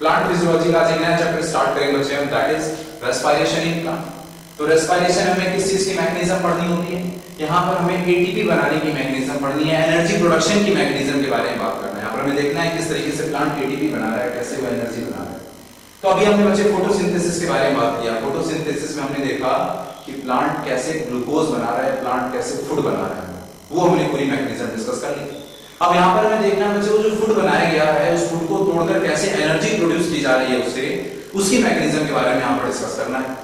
Plant physiology का एक नया चैप्टर स्टार्ट करेंगे बच्चे हम, that is respiration in plant. तो रेस्पिरेशन हमें किस चीज की मैकेनिज्म पढ़नी होती है, यहाँ पर हमें एटीपी बनाने की मैकेनिज्म पढ़नी है, एनर्जी प्रोडक्शन की मैकेनिज्म के बारे में बात करना है। यहाँ पर हमें देखना है किस तरीके से प्लांट एटीपी बना रहा है, कैसे वो एनर्जी बना रहा है। तो अभी हमने बच्चे फोटोसिंथेसिस के बारे में बात किया। फोटोसिंथेसिस में हमने देखा कि प्लांट कैसे ग्लूकोज बना रहा है, प्लांट कैसे फूड बना रहा है, वो हमने पूरी मैकेनिज्म डिस्कस कर ली। अब यहाँ पर हमें देखना है बच्चे, वो जो फूड बनाया गया है उस फूड को तोड़कर कैसे एनर्जी प्रोड्यूस की जा रही है उससे, उसकी मैकेनिज्म के बारे में यहाँ पर डिस्कस करना है।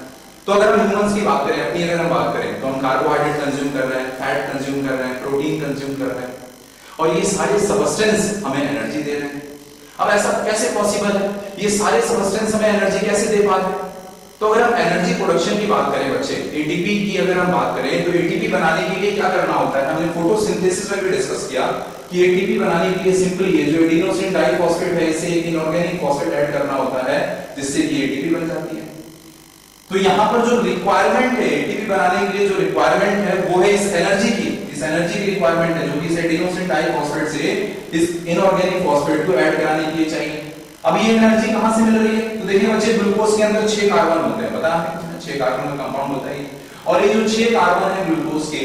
तो अगर हम ह्यूमंस की बात करें, अपनी अगर हम बात करें, तो हम कार्बोहाइड्रेट कंज्यूम कर रहे हैं, फैट कंज्यूम कर रहे हैं, प्रोटीन कंज्यूम कर रहे हैं, और ये सारे सबस्टेंस हमें एनर्जी दे रहे हैं। अब ऐसा कैसे पॉसिबल है, ये सारे सबस्टेंस हमें एनर्जी कैसे दे पाते हैं? तो अगर हम एनर्जी प्रोडक्शन की बात करें बच्चे, एटीपी की अगर हम बात करें, तो एटीपी बनाने के लिए क्या करना होता है, हमने फोटोसिंथेसिस में भी डिस्कस किया कि एटीपी बनाने के लिए सिंपली ये जो एडिनोसिन डाइफॉस्फेट है, इसे एक इनऑर्गेनिक फॉस्फेट ऐड करना होता है, जिससे कि एटीपी बन जाती है। तो यहाँ पर जो रिक्वायरमेंट है एटीपी बनाने के लिए, जो रिक्वायरमेंट है वो है इस एनर्जी की, इस एनर्जी की रिक्वायरमेंट है जो कि इस एडिनोसिन डाइफॉस्फेट से इस इनऑर्गेनिक फॉस्फेट को ऐड कराने के लिए चाहिए। अब ये एनर्जी कहां से मिल रही है? तो देखिए बच्चे, ग्लूकोज के अंदर 6 कार्बन होते हैं, पता है 6 कार्बन का कंपाउंड होता है, और ये जो 6 कार्बन है ग्लूकोज के,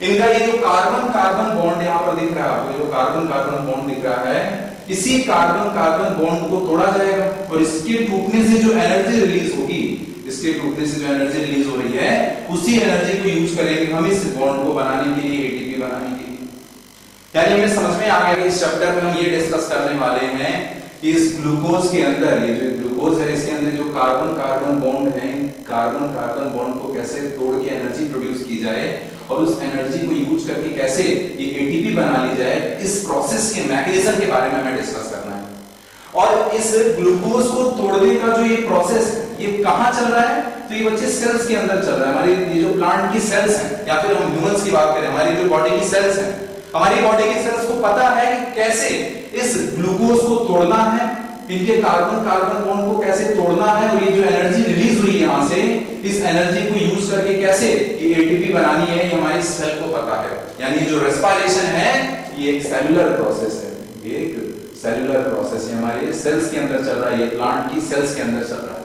इनका ये जो कार्बन कार्बन बॉन्ड यहाँ पर दिख रहा है आपको, जो कार्बन कार्बन बॉन्ड दिख रहा है, इसी कार्बन कार्बन बॉन्ड को तोड़ा जाएगा, और इसके टूटने से जो एनर्जी रिलीज होगी, इसके टूटने से जो एनर्जी रिलीज हो रही है, उसी एनर्जी को यूज करेंगे हम इस बॉन्ड को बनाने के लिए, एटीपी बनाने के लिए। यानी हमें समझ में आ गया कि इस चैप्टर में हम ये डिस्कस करने वाले हैं कि इस ग्लूकोज के अंदर, ये जो ग्लूकोज है इसके अंदर जो कार्बन कार्बन बॉन्ड है, कार्बन कार्बन बॉन्ड को कैसे तोड़ के एनर्जी प्रोड्यूस की जाए, और उस एनर्जी को यूज करके कैसे ये एटीपी बना ली जाए, इस प्रोसेस के मैकेनिज्म के बारे में हमें डिस्कस करना है। और इस ग्लूकोज को तोड़ने का जो ये प्रोसेस है, ये कहां चल रहा है? तो ये बच्चे सेल्स के अंदर चल रहा है। हमारी ये जो प्लांट की सेल्स हैं, या फिर हम ह्यूमंस की बात करें, हमारी जो बॉडी की सेल्स हैं, हमारी बॉडी की सेल्स को पता है कि कैसे इस ग्लूकोज को तोड़ना है, इनके कार्बन कार्बन बॉन्ड को कैसे तोड़ना है, और ये जो एनर्जी रिलीज हुई यहां से, इस एनर्जी को यूज करके कैसे ये एटीपी बनानी है, ये हमारी सेल को पता है। यानी जो रेस्पिरेशन है ये एक सेलुलर प्रोसेस है, ये एक सेलुलर प्रोसेस है, हमारे सेल्स के अंदर चल रहा है, ये प्लांट की सेल्स के अंदर चल रहा है।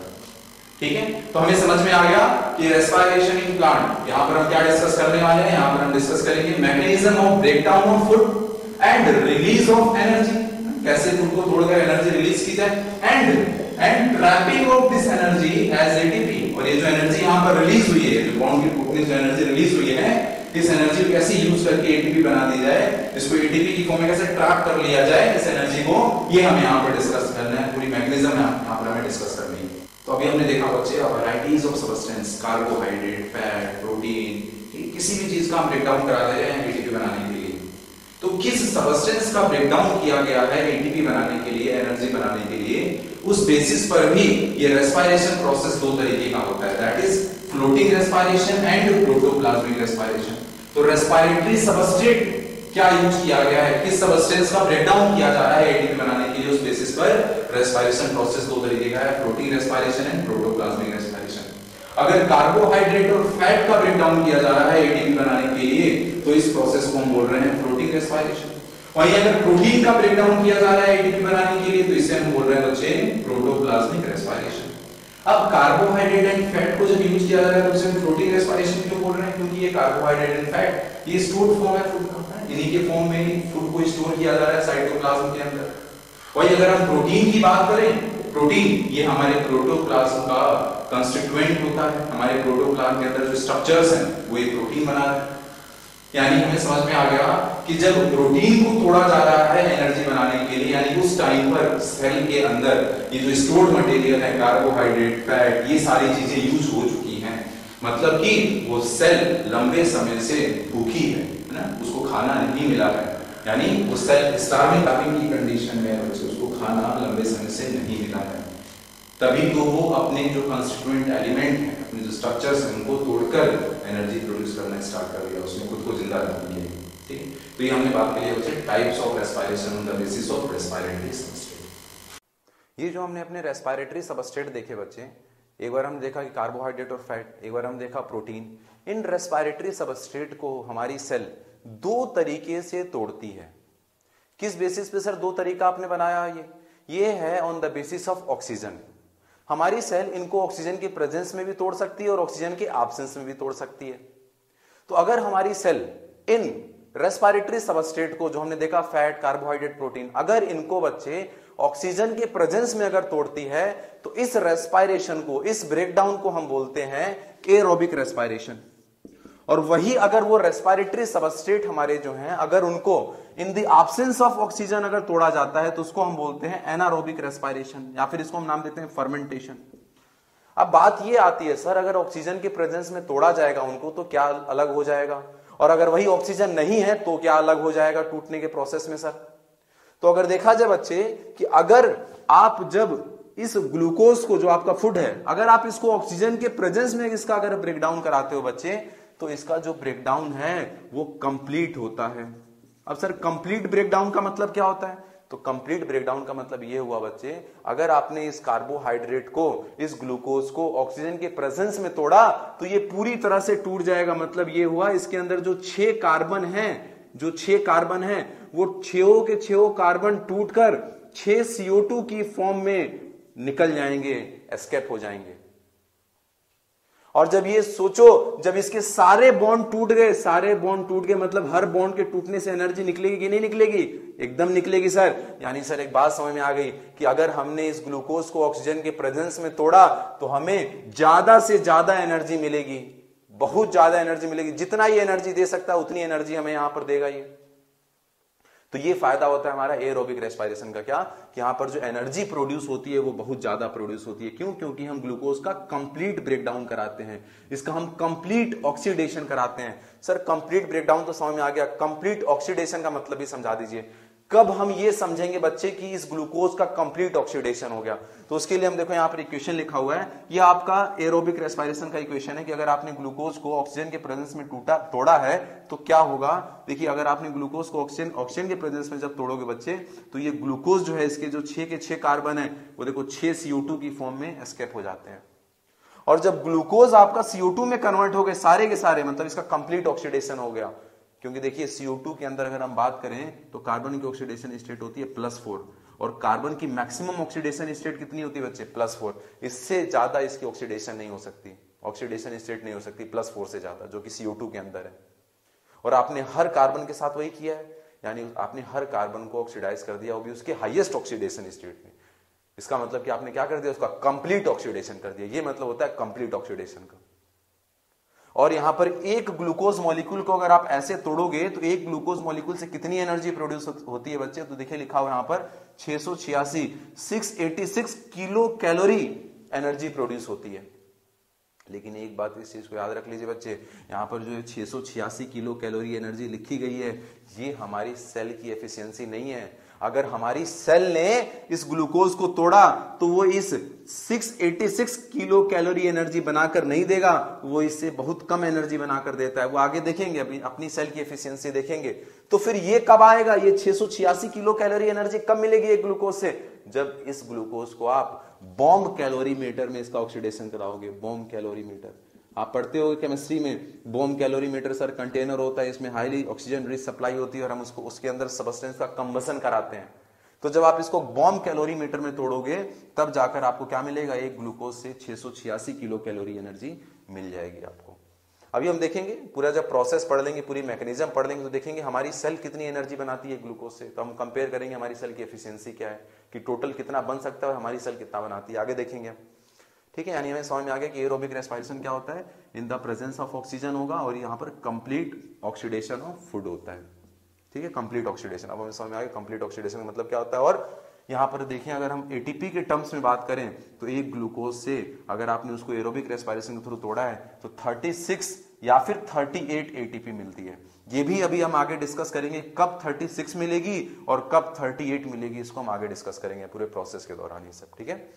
ठीक है, तो हमें समझ में आ गया कि रेस्पिरेशन इन प्लांट, यहां पर हम क्या डिस्कस करने वाले हैं, यहां पर हम डिस्कस करेंगे mechanism of breakdown of food and release of energy, कैसे फूड को तोड़कर एनर्जी रिलीज की जाए, and trapping of this energy as ATP, और ये जो एनर्जी यहां पर रिलीज हुई है, जो बॉन्ड की टूटने से एनर्जी रिलीज हुई है, इस एनर्जी को कैसे यूज करके एटीपी बना दी जाए, इसको एटीपी की फॉर्म में कैसे ट्रैप कर लिया जाए इस एनर्जी को, ये हमें यहां पर डिस्कस करना है, पूरी मैकेनिज्म है यहां पर हमें डिस्कस करनी है। तो अभी हमने देखा बच्चे varieties of substance, carbohydrate, fat, protein, किसी भी चीज का हम ब्रेकडाउन करा दे रहे हैं एटीपी बनाने के लिए। तो किस सब्सटेंस का ब्रेकडाउन किया गया है एटीपी बनाने के लिए, एनर्जी बनाने के लिए, उस बेसिस पर भी ये रेस्पिरेशन प्रोसेस 2 तरीके का होता है, that is floating respiration and protoplasmic respiration. तो रेस्पिरेटरी सबस्ट्रेट क्या यूज किया गया है, किस सब्सटेंस का ब्रेकडाउन किया जा रहा है एटीपी बनाने के लिए, उस बेसिस पर रेस्पिरेशन प्रोसेस 2 तरीके का है, floating respiration and protoplasmic respiration. अगर कार्बोहाइड्रेट और फैट का ब्रेकडाउन किया जा रहा है एटीपी बनाने के लिए, तो इस प्रोसेस को हम बोल रहे हैं फ्लोटिंग रेस्पिरेशन। वहीं अगर प्रोटीन का ब्रेकडाउन किया जा रहा है एटीपी बनाने के लिए, तो इसे हम बोल रहे हैं बच्चे प्रोटोप्लाज्मिक रेस्पिरेशन। अब कार्बोहाइड्रेट एंड फैट को जब यूज किया जा रहा है तो उसे फ्लोटिंग रेस्पिरेशन क्यों बोल रहे हैं? क्योंकि ये कार्बोहाइड्रेट एंड फैट ये स्टोर्ड फॉर्म है फूड का, इन्हीं के फॉर्म में ही फूड को स्टोर किया जा रहा है साइटोप्लाज्म के अंदर। वहीं अगर हम प्रोटीन की बात करें, प्रोटीन ये हमारे प्रोटोप्लाज्म का कंस्टिट्यूएंट होता है, हमारे प्रोटोप्लाज्म के अंदर जो स्ट्रक्चर्स हैं वो ये प्रोटीन बना रहे हैं। यानी हमें समझ में आ गया कि जब प्रोटीन को तोड़ा जा रहा है एनर्जी बनाने के लिए, यानी उस टाइम पर सेल के अंदर ये जो स्टोर्ड मटेरियल है, कार्बोहाइड्रेट, फैट, ये सारी चीजें यूज हो चुकी हैं, मतलब कि वो सेल लंबे समय से भूखी है ना, उसको खाना नहीं मिला है, यानी वो सेल स्टार्विंग की कंडीशन में है, उसको खाना लंबे समय से नहीं मिला है, तभी तो वो अपने जो कंस्टिट्यूएंट एलिमेंट हैं, अपने जो स्ट्रक्चर्स हैं, उनको तोड़कर एनर्जी प्रोड्यूस करना स्टार्ट कर दिया, उसने खुद को जिंदा रख दिया। ठीक है, तो ये हमने बात की है बच्चे types of respiration on the basis of respiratory substrate. ये जो हमने अपने रेस्पिरेटरी सबस्ट्रेट देखे बच्चे, एक बार हम देखा कि कार्बोहाइड्रेट और फैट, एक बार हम देखा प्रोटीन। इन रेस्पिरेटरी सबस्ट्रेट को हमारी सेल 2 तरीके से तोड़ती है। किस बेसिस पे सर 2 तरीका आपने बनाया? ये है on the basis of oxygen. हमारी सेल इनको ऑक्सीजन की प्रेजेंस में भी तोड़ सकती है और ऑक्सीजन के एब्सेंस में भी तोड़ सकती है। तो अगर हमारी सेल इन रेस्पिरेटरी सबस्ट्रेट को, जो हमने देखा फैट, कार्बोहाइड्रेट, प्रोटीन, अगर इनको बच्चे ऑक्सीजन के प्रेजेंस में अगर तोड़ती है तो इस रेस्पिरेशन को, इस ब्रेकडाउन को हम बोलते हैं एरोबिक रेस्पिरेशन। और वही अगर वो रेस्पिरेटरी सबस्ट्रेट हमारे जो हैं, अगर उनको in the absence of oxygen अगर तोड़ा जाता है तो उसको हम बोलते हैं एनारोबिक रेस्पिरेशन, या फिर इसको हम नाम देते हैं फर्मेंटेशन। अब बात ये आती है सर, अगर ऑक्सीजन के प्रेजेंस में तोड़ा जाएगा उनको तो क्या अलग हो जाएगा, और अगर वही ऑक्सीजन नहीं है तो क्या अलग हो जाएगा टूटने के प्रोसेस में सर? तो अगर देखा जाए बच्चे कि अगर आप जब इस ग्लूकोज को, जो आपका फूड है, अगर आप इसको ऑक्सीजन के प्रेजेंस में इसका अगर ब्रेकडाउन कराते हो बच्चे, तो इसका जो ब्रेकडाउन है वो कंप्लीट होता है। अब सर कंप्लीट ब्रेकडाउन का मतलब क्या होता है? तो कंप्लीट ब्रेकडाउन का मतलब ये हुआ बच्चे, अगर आपने इस कार्बोहाइड्रेट को, इस ग्लूकोज को ऑक्सीजन के प्रेजेंस में तोड़ा तो ये पूरी तरह से टूट जाएगा। मतलब ये हुआ इसके अंदर जो 6 कार्बन है, वो 6 के 6 कार्बन टूटकर 6 CO2 की फॉर्म में निकल जाएंगे, एस्केप हो जाएंगे। और जब ये सोचो, जब इसके सारे बॉन्ड टूट गए, मतलब हर बॉन्ड के टूटने से एनर्जी निकलेगी कि नहीं निकलेगी? एकदम निकलेगी सर। यानी सर एक बात समझ में आ गई कि अगर हमने इस ग्लूकोज को ऑक्सीजन के प्रेजेंस में तोड़ा तो हमें ज्यादा से ज्यादा एनर्जी मिलेगी, बहुत ज्यादा एनर्जी मिलेगी। जितना ये एनर्जी दे सकता है उतनी एनर्जी हमें यहां पर देगा ये। तो ये फायदा होता है हमारा एरोबिक रेस्पिरेशन का, क्या कि यहां पर जो एनर्जी प्रोड्यूस होती है वो बहुत ज्यादा प्रोड्यूस होती है। क्यों? क्योंकि हम ग्लूकोज का कंप्लीट ब्रेकडाउन कराते हैं, इसका हम कंप्लीट ऑक्सीडेशन कराते हैं। सर कंप्लीट ब्रेकडाउन तो समझ में आ गया, कंप्लीट ऑक्सीडेशन का मतलब भी समझा दीजिए। कब हम ये समझेंगे बच्चे कि इस ग्लूकोज का कंप्लीट ऑक्सीडेशन हो गया? तो उसके लिए हम देखो यहां पर इक्वेशन लिखा हुआ है, ये आपका एरोबिक रेस्पिरेशन का इक्वेशन है कि अगर आपने ग्लूकोज को ऑक्सीजन के प्रेजेंस में तोड़ा है तो क्या होगा। देखिए अगर आपने ग्लूकोज को ऑक्सीजन के प्रेजेंस में जब तोड़ोगे बच्चे, तो ये ग्लूकोज जो है, इसके जो 6 के 6 कार्बन है वो देखो 6 CO2 की फॉर्म में एस्केप हो जाते हैं। और जब ग्लूकोज आपका CO2 में कन्वर्ट हो गए सारे के सारे, मतलब इसका कंप्लीट ऑक्सीडेशन हो गया। क्योंकि देखिए CO2 के अंदर अगर हम बात करें तो कार्बन की ऑक्सीडेशन स्टेट होती है +4, और कार्बन की मैक्सिमम ऑक्सीडेशन स्टेट कितनी होती है बच्चे? +4। इससे ज्यादा इसकी ऑक्सीडेशन नहीं हो सकती, ऑक्सीडेशन स्टेट नहीं हो सकती +4 से ज्यादा, जो कि CO2 के अंदर है। और आपने हर कार्बन के साथ वही किया है, यानी आपने हर कार्बन को ऑक्सीडाइज कर दिया, वो भी उसके हाईएस्ट ऑक्सीडेशन स्टेट में। इसका मतलब कि आपने क्या कर दिया? उसका कंप्लीट ऑक्सीडेशन कर दिया। ये मतलब होता है कंप्लीट ऑक्सीडेशन का। और यहां पर एक ग्लूकोज मॉलिक्यूल को अगर आप ऐसे तोड़ोगे तो एक ग्लूकोज मॉलिक्यूल से कितनी एनर्जी प्रोड्यूस होती है बच्चे? तो देखिए लिखा हुआ यहां पर 686 किलो कैलोरी एनर्जी प्रोड्यूस होती है। लेकिन एक बात इस चीज को याद रख लीजिए बच्चे, यहां पर जो 686 किलो कैलोरी एनर्जी लिखी गई है, ये हमारी सेल की एफिशिएंसी नहीं है। अगर हमारी सेल ने इस ग्लूकोज को तोड़ा तो वो इस 686 किलो कैलोरी एनर्जी बनाकर नहीं देगा, वो इससे बहुत कम एनर्जी बनाकर देता है। वो आगे देखेंगे, अपनी सेल की एफिशिएंसी देखेंगे। तो फिर ये कब आएगा? ये 686 किलो कैलोरी एनर्जी कब मिलेगी एक ग्लूकोज से? जब इस ग्लूकोज को आप बॉम्ब कैलोरीमीटर में इसका ऑक्सीडेशन कराओगे। बॉम्ब कैलोरीमीटर आप पढ़ते हो केमिस्ट्री में। बॉम्ब कैलोरीमीटर सर कंटेनर होता है, इसमें हाईली ऑक्सीजन रिच सप्लाई होती है और हम उसको उसके अंदर सबस्टेंस का कंबसन कराते हैं। तो जब आप इसको बॉम्ब कैलोरीमीटर में तोड़ोगे तब जाकर आपको क्या मिलेगा? एक ग्लूकोज से 686 किलो कैलोरी एनर्जी मिल जाएगी आपको। अभी हम देखेंगे पूरा, जब प्रोसेस पढ़ लेंगे, पूरी मैकेनिज्म पढ़ लेंगे, तो देखेंगे हमारी सेल कितनी एनर्जी बनाती है ग्लूकोज से। तो हम कंपेयर करेंगे हमारी सेल की एफिशिएंसी क्या है, कि टोटल कितना बन सकता है और हमारी सेल कितना बनाती है। आगे देखेंगे, ठीक है। यानी हमें समझ में आ गया कि एरोबिक रेस्पिरेशन क्या होता है, in the presence of oxygen होगा और यहाँ पर कंप्लीट ऑक्सीडेशन ऑफ फूड होता है, ठीक है, कंप्लीट ऑक्सीडेशन। अब हमें समझ में आ गया कंप्लीट ऑक्सीडेशन का मतलब क्या होता है। और यहाँ पर देखें, अगर हम एटीपी के टर्म्स में बात करें तो एक ग्लूकोज से अगर आपने उसको एरोबिक रेस्पिरेशन के थ्रू तोड़ा है तो 36 या फिर 38 एटीपी मिलती है। ये भी अभी हम आगे डिस्कस करेंगे, कब 36 मिलेगी और कब 38 मिलेगी, इसको हम आगे डिस्कस करेंगे पूरे प्रोसेस के दौरान ये सब, ठीक है।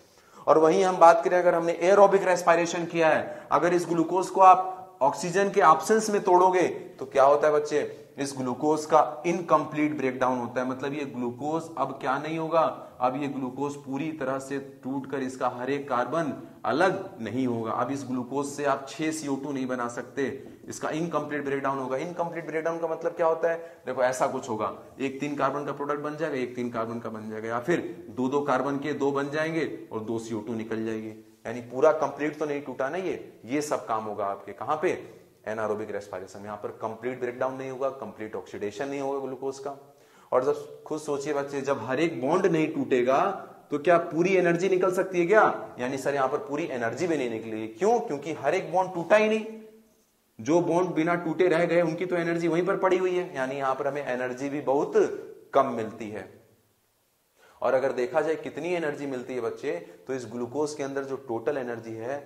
और वहीं हम बात करें, अगर हमने एरोबिक रेस्पिरेशन किया है, अगर इस ग्लूकोज को आप ऑक्सीजन के एब्सेंस में तोड़ोगे तो क्या होता है बच्चे, इस ग्लूकोज का इनकम्प्लीट ब्रेकडाउन होता है। मतलब ये ग्लूकोज अब क्या नहीं होगा, अब ये ग्लूकोज पूरी तरह से टूटकर इसका हर एक कार्बन अलग नहीं होगा। अब इस ग्लूकोज से आप 6 CO2 नहीं बना सकते, इसका इनकम्प्लीट ब्रेकडाउन होगा। इनकम्प्लीट ब्रेकडाउन का मतलब क्या होता है? देखो ऐसा कुछ होगा, एक 3 कार्बन का प्रोडक्ट बन जाएगा, एक 3 कार्बन का बन जाएगा, या फिर 2 कार्बन के 2 बन जाएंगे और 2 CO2 निकल जाएगी। यानी पूरा कंप्लीट तो नहीं टूटा ना, ये सब काम होगा आपके कहां पे? Anaerobic respiration. यहां पर कंप्लीट ब्रेकडाउन नहीं होगा, कंप्लीट ऑक्सीडेशन नहीं होगा ग्लूकोज का। और जब खुद सोचिए बच्चे, जब हर एक बॉन्ड नहीं टूटेगा तो क्या पूरी एनर्जी निकल सकती है क्या? यानी सर यहां पर पूरी एनर्जी भी नहीं निकलेगी। क्यों? क्योंकि हर एक बॉन्ड टूटा ही नहीं। जो बॉन्ड बिना टूटे रह गए उनकी तो एनर्जी वहीं पर पड़ी हुई है, यानी यहां पर हमें एनर्जी भी बहुत कम मिलती है। और अगर देखा जाए कितनी एनर्जी मिलती है बच्चे, तो इस ग्लूकोज के अंदर जो टोटल एनर्जी है,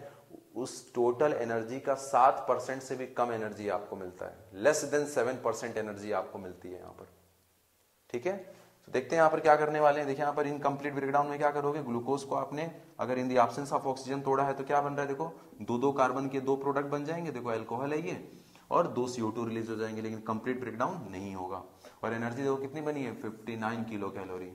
उस टोटल एनर्जी का 7% से भी कम एनर्जी आपको मिलता है। लेस देन 7% एनर्जी आपको मिलती है यहां पर। ठीक है, तो देखते हैं यहां पर क्या करने वाले हैं। देखिए यहां पर इनकम्प्लीट ब्रेकडाउन में क्या करोगे? ग्लूकोज को आपने अगर in the absence of oxygen तोड़ा है तो क्या बन रहा है? देखो 2 कार्बन के 2 प्रोडक्ट बन जाएंगे, देखो अल्कोहल है ये, और 2 CO2 रिलीज हो जाएंगे, लेकिन कंप्लीट ब्रेकडाउन नहीं होगा। और एनर्जी देखो कितनी बनी है? 59 किलो कैलोरी,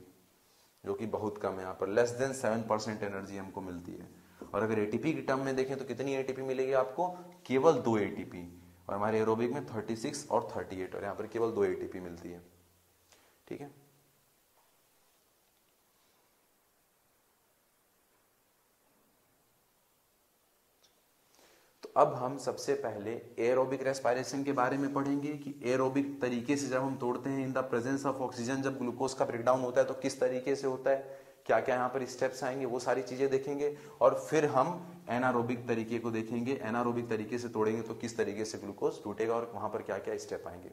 जो कि बहुत कम है। यहाँ पर लेस देन 7% एनर्जी हमको मिलती है। और अगर एटीपी की टर्म में देखें तो कितनी एटीपी मिलेगी आपको? केवल 2 एटीपी। और हमारे एरोबिक में 36 और 38, और यहाँ पर केवल 2 एटीपी मिलती है। ठीक है, तो अब हम सबसे पहले एरोबिक रेस्पिरेशन के बारे में पढ़ेंगे कि एरोबिक तरीके से जब हम तोड़ते हैं in the presence of oxygen, जब ग्लूकोज का ब्रेकडाउन होता है तो किस तरीके से होता है, क्या क्या यहाँ पर स्टेप्स आएंगे, वो सारी चीजें देखेंगे। और फिर हम एनारोबिक तरीके को देखेंगे, एनारोबिक तरीके से तोड़ेंगे तो किस तरीके से ग्लूकोज टूटेगा और वहां पर क्या क्या स्टेप आएंगे।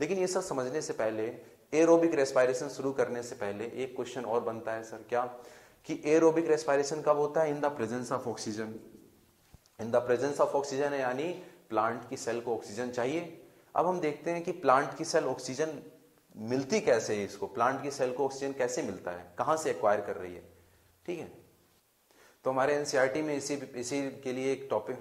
लेकिन ये सब समझने से पहले, एरोबिक रेस्पिरेशन शुरू करने से पहले एक क्वेश्चन और बनता है सर, क्या? कि एरोबिक रेस्पिरेशन कब होता है? In the presence of oxygen. In the presence of oxygen है, यानी प्लांट की सेल को ऑक्सीजन चाहिए। अब हम देखते हैं कि प्लांट की सेल ऑक्सीजन मिलती कैसे है, इसको प्लांट की सेल को ऑक्सीजन कैसे मिलता है, कहां से एक्वायर कर रही है। ठीक है, तो हमारे एनसीईआरटी में इसी के लिए एक टॉपिक,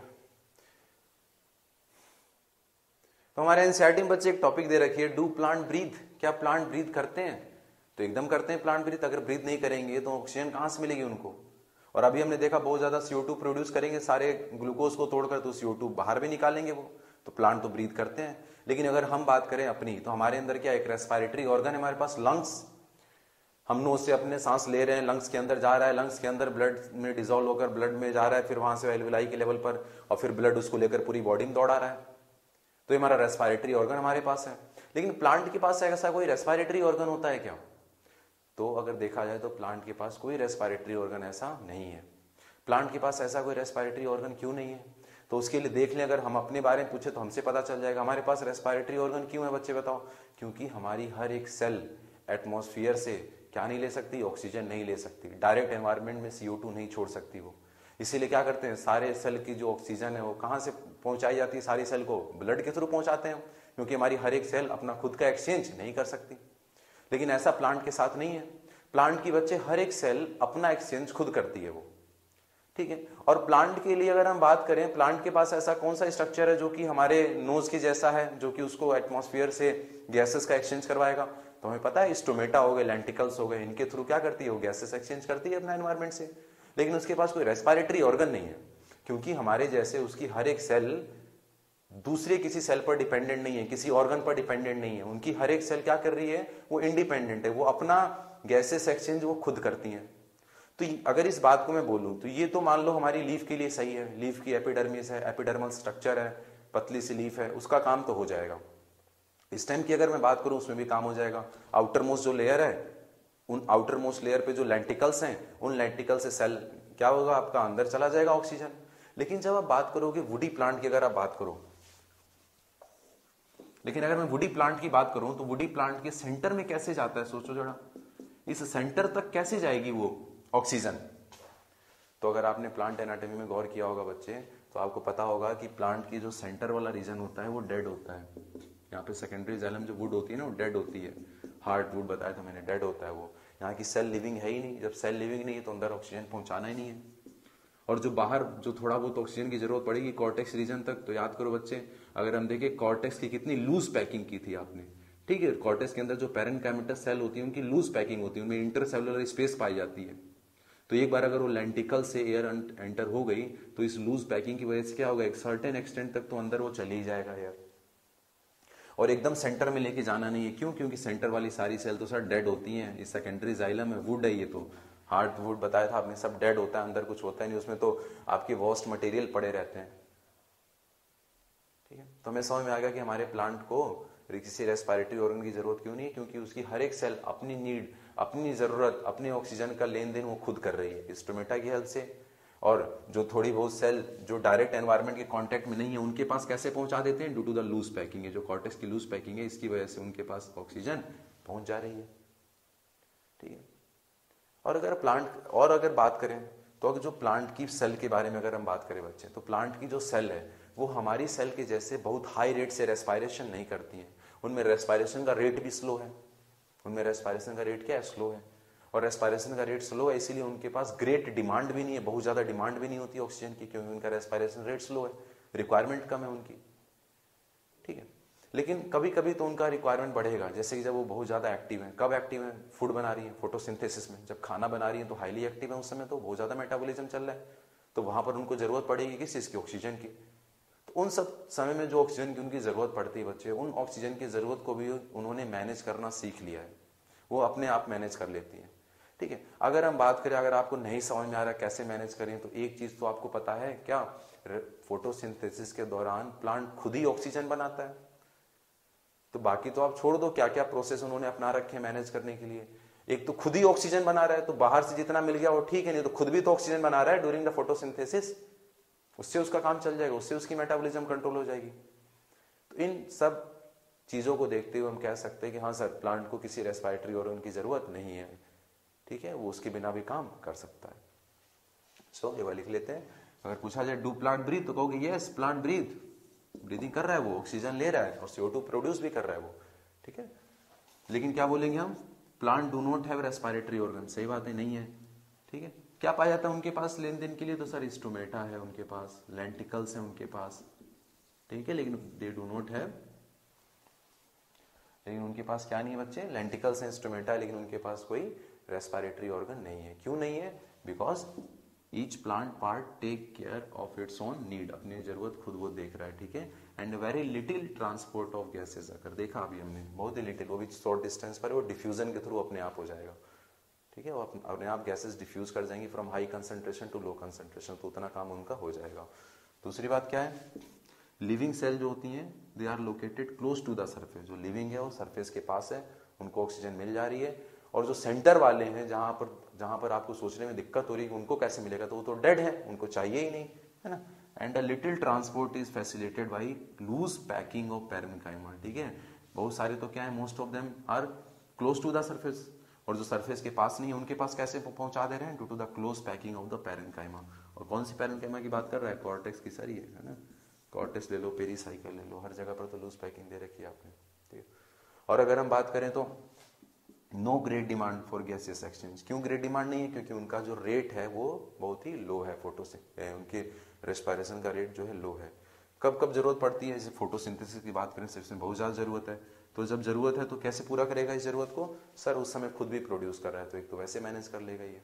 तो हमारे एनसीईआरटी में बच्चे एक टॉपिक दे रखी है, डू प्लांट ब्रीथ। क्या प्लांट ब्रीथ करते हैं? तो एकदम करते हैं प्लांट ब्रीथ। अगर ब्रीथ नहीं करेंगे तो ऑक्सीजन कहां से मिलेगी उनको? और अभी हमने देखा बहुत ज्यादा CO2 प्रोड्यूस करेंगे सारे ग्लूकोज को तोड़कर, तो CO2 बाहर भी निकालेंगे वो, तो प्लांट तो ब्रीथ करते हैं। लेकिन अगर हम बात करें अपनी, तो हमारे अंदर क्या एक रेस्पिरेटरी ऑर्गन है हमारे पास, लंग्स। हम नोज से अपने सांस ले रहे हैं, लंग्स के अंदर जा रहा है, लंग्स के अंदर ब्लड में डिजोल्व होकर ब्लड में जा रहा है, फिर वहां से एल्विलाई के लेवल पर, और फिर ब्लड उसको लेकर पूरी बॉडी में दौड़ा रहा है। तो ये हमारा रेस्पिरेटरी ऑर्गन हमारे पास है। लेकिन प्लांट के पास ऐसा कोई रेस्पिरेटरी ऑर्गन होता है क्या? तो अगर देखा जाए तो प्लांट के पास कोई रेस्पिरेटरी ऑर्गन ऐसा नहीं है। प्लांट के पास ऐसा कोई रेस्पिरेटरी ऑर्गन क्यों नहीं है? तो उसके लिए देख लें, अगर हम अपने बारे में पूछे तो हमसे पता चल जाएगा हमारे पास रेस्पिरेटरी ऑर्गन क्यों है। बच्चे बताओ। क्योंकि हमारी हर एक सेल एटमॉस्फेयर से क्या नहीं ले सकती? ऑक्सीजन नहीं ले सकती। डायरेक्ट एनवायरनमेंट में CO2 नहीं छोड़ सकती वो। इसीलिए क्या करते हैं, सारे सेल की जो ऑक्सीजन है वो कहां से पहुंचाई जाती है? सारी सेल को ब्लड के थ्रू पहुंचाते हैं, क्योंकि हमारी हर एक सेल अपना खुद का एक्सचेंज नहीं कर सकती। लेकिन ऐसा प्लांट के साथ नहीं है। प्लांट की बच्चे हर एक सेल अपना एक्सचेंज खुद करती है वो। ठीक है, और प्लांट के लिए अगर हम बात करें, प्लांट के पास ऐसा कौन सा स्ट्रक्चर है जो कि हमारे नोज के जैसा है, जो कि उसको एटमॉस्फेयर से गैसेस का एक्सचेंज करवाएगा? तो हमें पता है स्टोमेटा हो गए, लेंटिकल्स हो गए, इनके थ्रू क्या करती है वो? गैसेस एक्सचेंज करती है अपना एनवायरमेंट से। लेकिन उसके पास कोई रेस्पिरेटरी ऑर्गन नहीं है, क्योंकि हमारे जैसे उसकी हर एक सेल दूसरे किसी सेल पर डिपेंडेंट नहीं है, किसी ऑर्गन पर डिपेंडेंट नहीं है। उनकी हर एक सेल क्या कर रही है? वो इंडिपेंडेंट है, वो अपना गैसेस एक्सचेंज वो खुद करती हैं। तो अगर इस बात को मैं बोलूं तो ये तो मान लो हमारी लीफ के लिए सही है, लीफ की एपिडर्मिस है, एपिडर्मल स्ट्रक्चर है, पतली सी लीफ है, उसका काम तो हो जाएगा। स्टेम की अगर मैं बात करूं उसमें भी काम हो जाएगा। आउटर मोस्ट जो लेयर है, उन आउटर मोस्ट लेयर पे जो लेंटिकल्स हैं, उन लेंटिकल से सेल क्या होगा आपका? अंदर चला जाएगा ऑक्सीजन। लेकिन जब आप बात करोगे वुडी प्लांट की, अगर आप बात करो, लेकिन अगर मैं वुडी प्लांट की बात करूं तो वुडी प्लांट के सेंटर में कैसे जाता है? सोचो जरा, इस सेंटर तक कैसे जाएगी वो ऑक्सीजन? तो अगर आपने प्लांट एनाटॉमी में गौर किया होगा बच्चे, तो आपको पता होगा कि प्लांट की जो सेंटर वाला रीजन होता है वो डेड होता है। यहाँ पे सेकेंडरी जाइलम जो वुड होती है ना, वो डेड होती है। हार्ड वुड बताया था मैंने, डेड होता है वो। यहाँ की सेल लिविंग है ही नहीं। जब सेल लिविंग नहीं है तो अंदर ऑक्सीजन पहुंचाना ही नहीं है। और जो बाहर जो थोड़ा बहुत ऑक्सीजन की जरूरत पड़ेगी कॉर्टेक्स रीजन तक, तो याद करो बच्चे, अगर हम देखें कॉर्टेक्स की कितनी लूज पैकिंग की थी आपने, ठीक है। कॉर्टेक्स के अंदर जो पैरेन्काइमेटस सेल होती है उनकी लूज पैकिंग होती है, उनमें इंटरसेलुलर स्पेस पाई जाती है। तो एक बार अगर वो लेंटिकल से एयर एंटर हो गई तो इस लूज पैकिंग की वजह से क्या होगा, एक सर्टेन एक्सटेंट तक तो अंदर वो चले ही जाएगा एयर, और एकदम सेंटर में लेके जाना नहीं है। क्यों? क्योंकि सेंटर वाली सारी सेल तो सर डेड होती हैं। ये सेकेंडरी जाइलम है, वुड है, ये तो हार्ड वुड बताया था आपने, सब डेड होता है, अंदर कुछ होता है नहीं, उसमें तो आपके वॉस्ट मटेरियल पड़े रहते हैं। ठीक है, तो हमें समझ में आ गया कि हमारे प्लांट को किसी रेस्पिरेटरी ऑर्गन की जरूरत क्यों नहीं है, क्योंकि उसकी हर एक सेल अपनी नीड, अपनी जरूरत, अपने ऑक्सीजन का लेन देन वो खुद कर रही है स्टोमेटा की हेल्प से। और जो थोड़ी बहुत सेल जो डायरेक्ट एनवायरनमेंट के कांटेक्ट में नहीं है उनके पास कैसे पहुंचा देते हैं, due to the loose packing है, जो कॉर्टेक्स की लूज पैकिंग है, इसकी वजह से उनके पास ऑक्सीजन पहुंच जा रही है। ठीक है, और अगर बात करें तो अगर जो प्लांट की सेल के बारे में अगर हम बात करें बच्चे, तो प्लांट की जो सेल है वो हमारी सेल के जैसे बहुत हाई रेट से रेस्पिरेशन नहीं करती है। उनमें रेस्पिरेशन का रेट भी स्लो है, उनमें रेस्पिरेशन का रेट क्या है, स्लो है। और रेस्पिरेशन का रेट स्लो है इसीलिए उनके पास ग्रेट डिमांड भी नहीं है, बहुत ज्यादा डिमांड भी नहीं होती ऑक्सीजन की, क्योंकि उनका रेस्पिरेशन रेट स्लो है, रिक्वायरमेंट कम है उनकी। ठीक है, लेकिन कभी कभी तो उनका रिक्वायरमेंट बढ़ेगा, जैसे कि जब वो बहुत ज्यादा एक्टिव है। कब एक्टिव है? फूड बना रही है, फोटोसिंथेसिस में, जब खाना बना रही है तो हाईली एक्टिव है, उस समय तो बहुत ज्यादा मेटाबॉलिज्म चल रहा है, तो वहां पर उनको जरूरत पड़ेगी किस चीज की, ऑक्सीजन की। तो उन सब समय में जो ऑक्सीजन की उनकी जरूरत पड़ती है बच्चे, उन ऑक्सीजन की जरूरत को भी उन्होंने मैनेज करना सीख लिया है, वो अपने आप मैनेज कर लेती है। ठीक है, अगर हम बात करें, अगर आपको नहीं समझ में आ रहा कैसे मैनेज करें, तो एक चीज तो आपको पता है क्या, फोटोसिंथेसिस के दौरान प्लांट खुद ही ऑक्सीजन बनाता है। तो बाकी तो आप छोड़ दो क्या क्या प्रोसेस उन्होंने अपना रखे हैं मैनेज करने के लिए। एक तो खुद ही ऑक्सीजन बना रहा है, तो बाहर से जितना मिल गया वो ठीक है, नहीं तो खुद भी तो ऑक्सीजन बना रहा है ड्यूरिंग द फोटोसिंथेसिस, उससे उसका काम चल जाएगा, उससे उसकी मेटाबॉलिज्म कंट्रोल हो जाएगी। तो इन सब चीजों को देखते हुए हम कह सकते हैं कि हाँ सर, प्लांट को किसी रेस्पिरेटरी ऑर्गन की जरूरत नहीं है। ठीक है, वो उसके बिना भी काम कर सकता है। सो ये वाला लिख लेते हैं। अगर पूछा जाए डू प्लांट ब्रीथ, तो कहोगे यस प्लांट ब्रीथ, ब्रीदिंग कर रहा है, वो ऑक्सीजन ले रहा है और CO2 प्रोड्यूस भी कर रहा है वो। ठीक है, लेकिन क्या बोलेंगे हम, plant do not have respiratory organ. सही बात है, नहीं है। ठीक है, क्या पाया जाता है उनके पास लेन देन के लिए, तो सर स्टोमेटा है उनके पास, लेंटिकल्स है उनके पास। ठीक है, लेकिन दे डू नॉट हैव, लेकिन उनके पास क्या नहीं है बच्चे, लेंटिकल्स हैं, स्टोमेटा है, लेकिन उनके पास कोई रेस्पिरेटरी ऑर्गन नहीं है। क्यों नहीं है? Because each plant part take care of its own need, अपनी जरूरत खुद वो देख रहा है। ठीक है, and very little transport of gases अगर देखा अभी हमने, बहुत ही लिटिल, वो भी शॉर्ट डिस्टेंस पर, वो डिफ्यूजन के थ्रू अपने आप हो जाएगा। ठीक है, वो अपने आप गैसेस डिफ्यूज कर जाएंगी from high concentration to low concentration, तो उतना काम उनका हो जाएगा। दूसरी बात क्या है, लिविंग सेल जो होती हैं they are located close to the surface, जो लिविंग है वो सरफेस के पास है, उनको ऑक्सीजन मिल जा रही है। और जो सेंटर वाले हैं, जहां पर आपको सोचने में दिक्कत हो रही है उनको कैसे मिलेगा, तो वो तो डेड है, उनको चाहिए ही नहीं, है ना। And a little transport is facilitated by loose packing of parenchyma. ठीक है, बहुत सारे तो क्या है, most of them are close to the surface, और जो सरफेस के पास नहीं है उनके पास कैसे पहुंचा दे रहे हैं, due to the close packing of the parenchyma. और कौन सी पैरेन्काइमा की बात कर रहा है, कॉर्टेक्स की सारी है ना, कॉर्टेक्स ले लो, पेरीसाइकिल ले लो, हर जगह पर तो लूज पैकिंग दे रखी है आपने। ठीक है, और अगर हम बात करें तो no great demand for gaseous exchange. क्यों ग्रेट डिमांड नहीं है? क्योंकि उनका जो रेट है वो बहुत ही लो है, उनके रेस्पिरेशन का रेट जो है लो है। कब कब जरूरत पड़ती है, जैसे फोटोसिंथेसिस की बात करें तो इसमें बहुत ज्यादा जरूरत है, तो जब जरूरत है तो कैसे पूरा करेगा इस जरूरत को, सर उस समय खुद भी प्रोड्यूस कर रहा है, तो एक तो वैसे मैनेज कर लेगा ये।